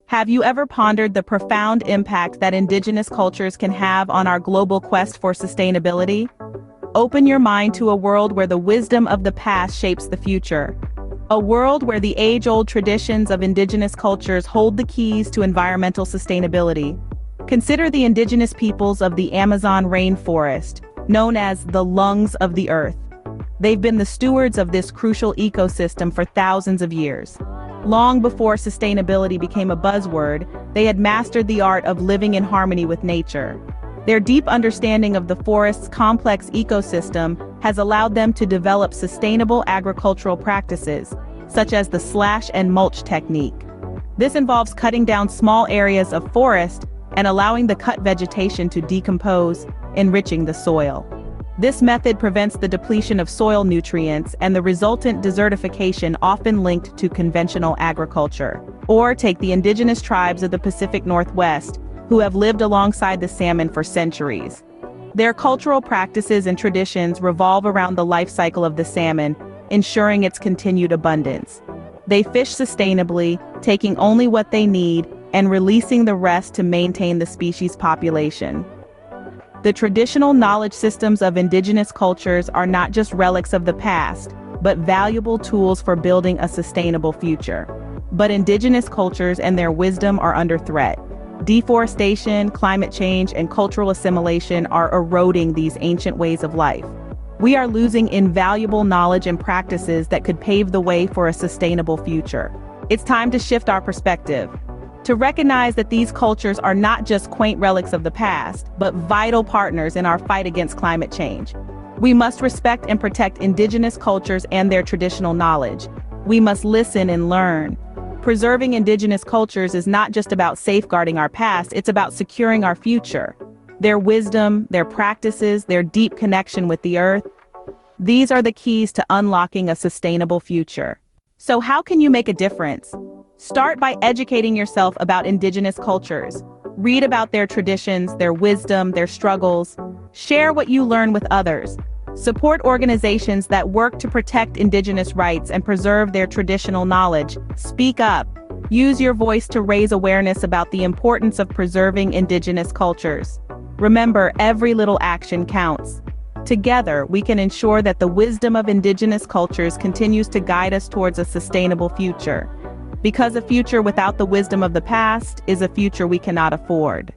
Have you ever pondered the profound impact that indigenous cultures can have on our global quest for sustainability? Open your mind to a world where the wisdom of the past shapes the future. A world where the age-old traditions of indigenous cultures hold the keys to environmental sustainability. Consider the indigenous peoples of the Amazon rainforest, known as the lungs of the earth. They've been the stewards of this crucial ecosystem for thousands of years. Long before sustainability became a buzzword, they had mastered the art of living in harmony with nature. Their deep understanding of the forest's complex ecosystem has allowed them to develop sustainable agricultural practices, such as the slash and mulch technique. This involves cutting down small areas of forest and allowing the cut vegetation to decompose, enriching the soil. This method prevents the depletion of soil nutrients and the resultant desertification often linked to conventional agriculture. Or take the indigenous tribes of the Pacific Northwest, who have lived alongside the salmon for centuries. Their cultural practices and traditions revolve around the life cycle of the salmon, ensuring its continued abundance. They fish sustainably, taking only what they need and releasing the rest to maintain the species' population. The traditional knowledge systems of indigenous cultures are not just relics of the past, but valuable tools for building a sustainable future. But indigenous cultures and their wisdom are under threat. Deforestation, climate change, and cultural assimilation are eroding these ancient ways of life. We are losing invaluable knowledge and practices that could pave the way for a sustainable future. It's time to shift our perspective, to recognize that these cultures are not just quaint relics of the past, but vital partners in our fight against climate change. We must respect and protect indigenous cultures and their traditional knowledge. We must listen and learn. Preserving indigenous cultures is not just about safeguarding our past, it's about securing our future. Their wisdom, their practices, their deep connection with the earth, these are the keys to unlocking a sustainable future. So how can you make a difference? Start by educating yourself about indigenous cultures. Read about their traditions, their wisdom, their struggles. Share what you learn with others. Support organizations that work to protect indigenous rights and preserve their traditional knowledge. Speak up. Use your voice to raise awareness about the importance of preserving indigenous cultures. Remember, every little action counts. Together, we can ensure that the wisdom of indigenous cultures continues to guide us towards a sustainable future. Because a future without the wisdom of the past is a future we cannot afford.